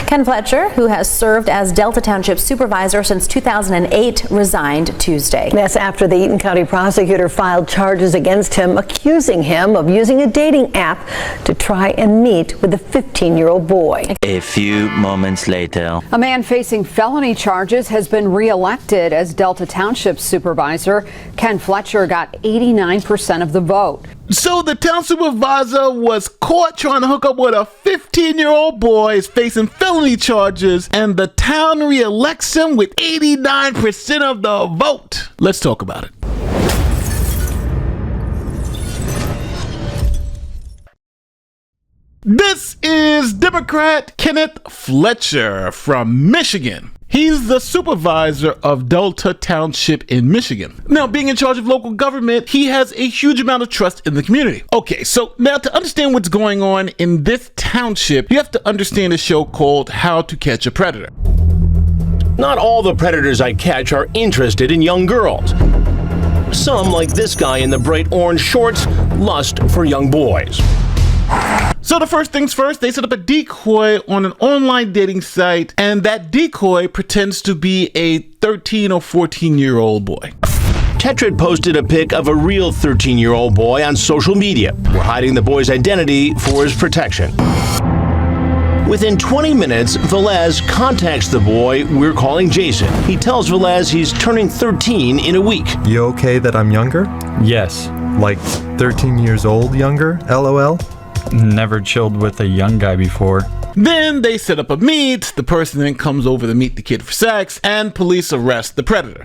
Ken Fletcher, who has served as Delta Township Supervisor since 2008, resigned Tuesday. That's after the Eaton County prosecutor filed charges against him, accusing him of using a dating app to try and meet with a 15-year-old boy. A few moments later. A man facing felony charges has been reelected as Delta Township Supervisor. Ken Fletcher got 89% of the vote. So the town supervisor was caught trying to hook up with a 15-year-old boy, is facing felony charges, and the town reelects him with 89% of the vote. Let's talk about it. This is Democrat Kenneth Fletcher from Michigan. He's the supervisor of Delta Township in Michigan. Now, being in charge of local government, he has a huge amount of trust in the community. Okay, so now to understand what's going on in this township, you have to understand a show called How to Catch a Predator. Not all the predators I catch are interested in young girls. Some, like this guy in the bright orange shorts, lust for young boys. So the first things first, they set up a decoy on an online dating site, and that decoy pretends to be a 13 or 14-year-old boy. Tetra posted a pic of a real 13-year-old boy on social media. We're hiding the boy's identity for his protection. Within 20 minutes, Velez contacts the boy we're calling Jason. He tells Velez he's turning 13 in a week. You okay that I'm younger? Yes. Like 13 years old younger? LOL? Never chilled with a young guy before. Then they set up a meet, the person then comes over to meet the kid for sex, and police arrest the predator.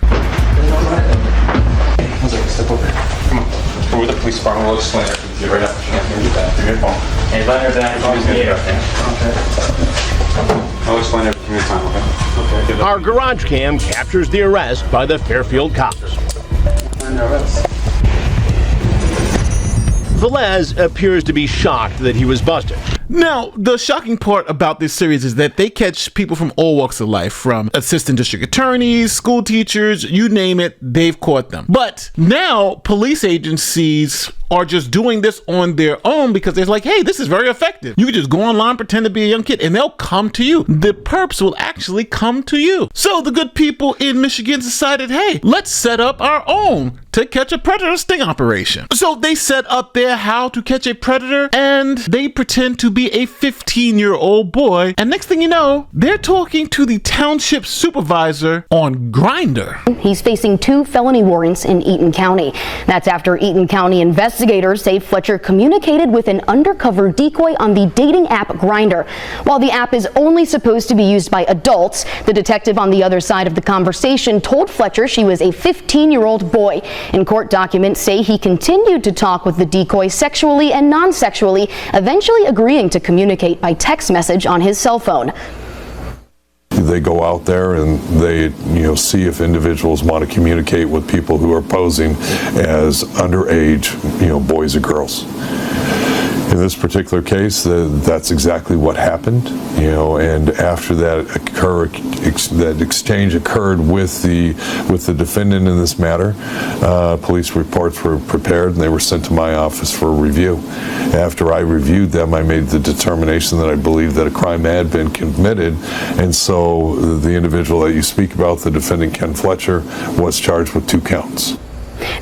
Step over. Come on. We're with the police department. We'll explain everything to you right now. Give me your phone. And let her that. Okay. I'll explain everything in time, okay? Our garage cam captures the arrest by the Fairfield cops. Velez appears to be shocked that he was busted. Now, the shocking part about this series is that they catch people from all walks of life, from assistant district attorneys, school teachers, you name it, they've caught them. But now police agencies are just doing this on their own because they're like, hey, this is very effective. You can just go online, pretend to be a young kid, and they'll come to you. The perps will actually come to you. So the good people in Michigan decided, hey, let's set up our own to catch a predator sting operation. So they set up their How to Catch a Predator, and they pretend to be a 15-year-old boy. And next thing you know, they're talking to the township supervisor on Grindr. He's facing 2 felony warrants in Eaton County. That's after Eaton County investigators say Fletcher communicated with an undercover decoy on the dating app Grindr. While the app is only supposed to be used by adults, the detective on the other side of the conversation told Fletcher she was a 15-year-old boy. And court documents say he continued to talk with the decoy sexually and non-sexually, eventually agreeing to communicate by text message on his cell phone. They go out there and they, see if individuals want to communicate with people who are posing as underage, boys or girls. In this particular case, that's exactly what happened, and after that exchange occurred with the defendant in this matter, police reports were prepared and they were sent to my office for review. After I reviewed them, I made the determination that I believed that a crime had been committed, and so the individual that you speak about, the defendant Ken Fletcher, was charged with 2 counts.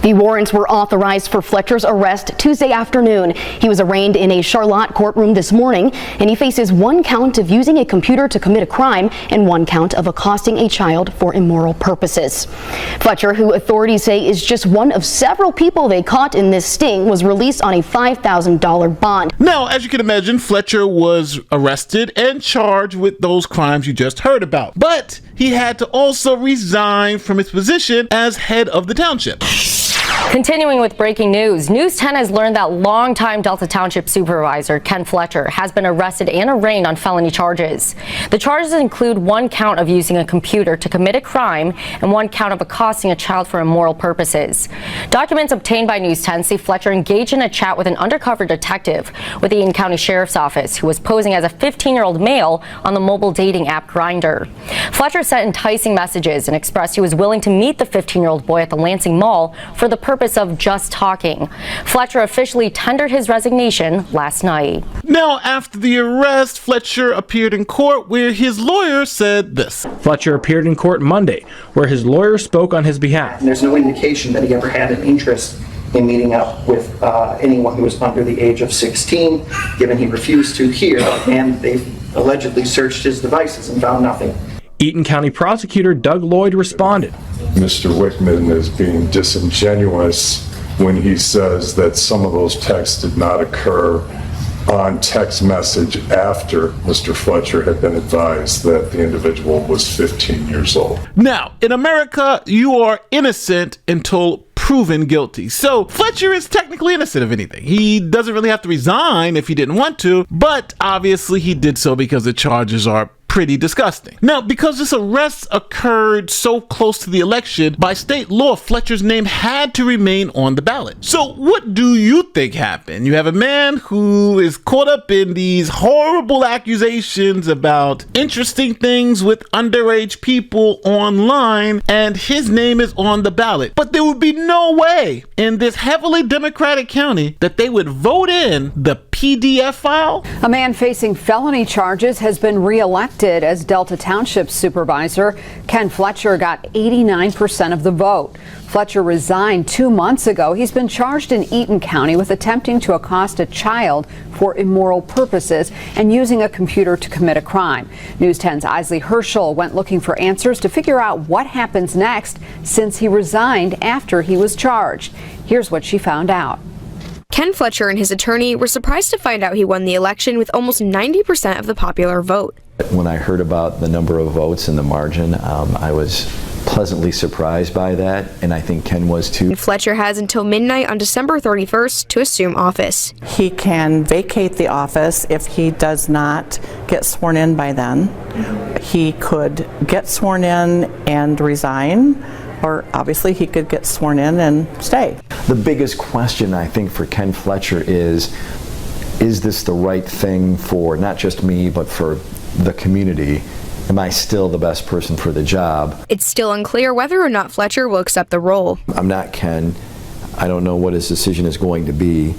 The warrants were authorized for Fletcher's arrest Tuesday afternoon. He was arraigned in a Charlotte courtroom this morning, and he faces 1 count of using a computer to commit a crime and 1 count of accosting a child for immoral purposes. Fletcher, who authorities say is just one of several people they caught in this sting, was released on a $5,000 bond. Now, as you can imagine, Fletcher was arrested and charged with those crimes you just heard about. But he had to also resign from his position as head of the township. Continuing with breaking news, News 10 has learned that longtime Delta Township Supervisor Ken Fletcher has been arrested and arraigned on felony charges. The charges include 1 count of using a computer to commit a crime and 1 count of accosting a child for immoral purposes. Documents obtained by News 10 say Fletcher engaged in a chat with an undercover detective with the Eaton County Sheriff's Office who was posing as a 15-year-old male on the mobile dating app Grindr. Fletcher sent enticing messages and expressed he was willing to meet the 15-year-old boy at the Lansing Mall for the purpose purpose of just talking. Fletcher officially tendered his resignation last night. Now, after the arrest, Fletcher appeared in court where his lawyer said this. Fletcher appeared in court Monday, where his lawyer spoke on his behalf. And there's no indication that he ever had an interest in meeting up with anyone who was under the age of 16, given he refused to hear, and they allegedly searched his devices and found nothing. Eaton County Prosecutor Doug Lloyd responded. Mr. Wickman is being disingenuous when he says that some of those texts did not occur on text message after Mr. Fletcher had been advised that the individual was 15 years old. Now, in America, you are innocent until proven guilty. So Fletcher is technically innocent of anything. He doesn't really have to resign if he didn't want to, but obviously he did so because the charges are pretty disgusting. Now, because this arrest occurred so close to the election, by state law, Fletcher's name had to remain on the ballot. So what do you think happened? You have a man who is caught up in these horrible accusations about interesting things with underage people online, and his name is on the ballot. But there would be no way in this heavily Democratic county that they would vote in the PDF file. A man facing felony charges has been reelected as Delta Township Supervisor. Ken Fletcher got 89% of the vote. Fletcher resigned 2 months ago. He's been charged in Eaton County with attempting to accost a child for immoral purposes and using a computer to commit a crime. News 10's Isley Herschel went looking for answers to figure out what happens next since he resigned after he was charged. Here's what she found out. Ken Fletcher and his attorney were surprised to find out he won the election with almost 90% of the popular vote. When I heard about the number of votes and the margin, I was pleasantly surprised by that, and I think Ken was too. Fletcher has until midnight on December 31st to assume office. He can vacate the office if he does not get sworn in by then. He could get sworn in and resign, or obviously he could get sworn in and stay. The biggest question, I think, for Ken Fletcher is this the right thing for not just me, but for the community? Am I still the best person for the job? It's still unclear whether or not Fletcher will accept the role. I'm not Ken. I don't know what his decision is going to be.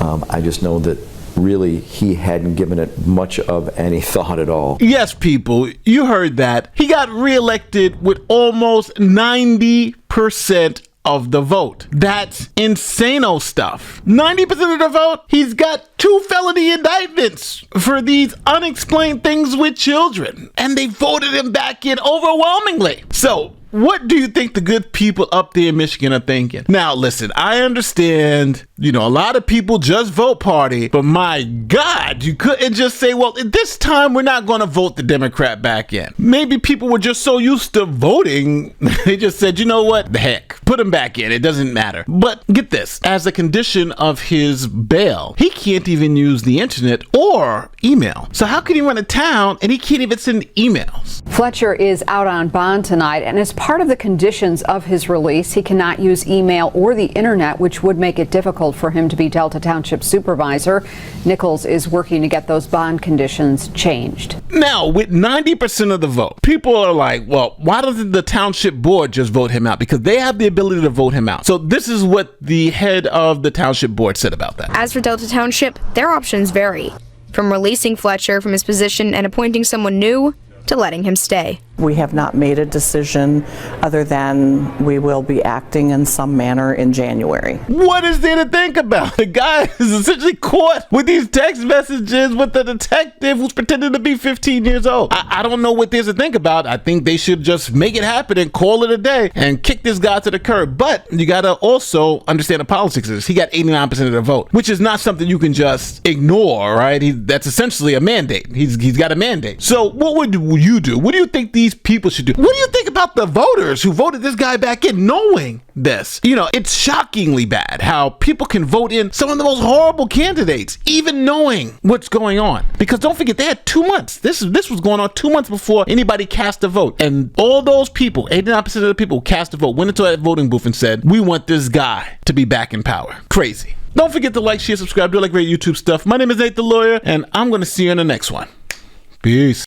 I just know that really he hadn't given it much of any thought at all. Yes, people, you heard that. He got reelected with almost 90% of the vote. That's insano stuff. 90% of the vote. He's got 2 felony indictments for these unexplained things with children, and they voted him back in overwhelmingly. So what do you think the good people up there in Michigan are thinking? Now, listen, I understand, a lot of people just vote party, but my God, you couldn't just say, well, this time we're not going to vote the Democrat back in. Maybe people were just so used to voting, they just said, you know what, the heck, put him back in. It doesn't matter. But get this, as a condition of his bail, he can't even use the internet or email. So how can he run a town and he can't even send emails? Fletcher is out on bond tonight, and as part of the conditions of his release, he cannot use email or the internet, which would make it difficult for him to be Delta Township Supervisor. Nichols is working to get those bond conditions changed. Now, with 90% of the vote, people are like, well, why doesn't the Township Board just vote him out? Because they have the ability to vote him out. So this is what the head of the Township Board said about that. As for Delta Township, their options vary, from releasing Fletcher from his position and appointing someone new to letting him stay. We have not made a decision other than we will be acting in some manner in January. What is there to think about? The guy is essentially caught with these text messages with the detective who's pretending to be 15 years old. I don't know what there's to think about. I think they should just make it happen and call it a day and kick this guy to the curb. But you got to also understand the politics of this. He got 89% of the vote, which is not something you can just ignore, right? That's essentially a mandate. He's got a mandate. So what would you do? What do you think these people should do? What do you think about the voters who voted this guy back in knowing this? It's shockingly bad how people can vote in some of the most horrible candidates, even knowing what's going on. Because don't forget, they had 2 months. This was going on 2 months before anybody cast a vote. And all those people, 89% of the people who cast a vote, went into that voting booth and said, we want this guy to be back in power. Crazy. Don't forget to like, share, subscribe, do like great YouTube stuff. My name is Nate the Lawyer, and I'm going to see you in the next one. Peace.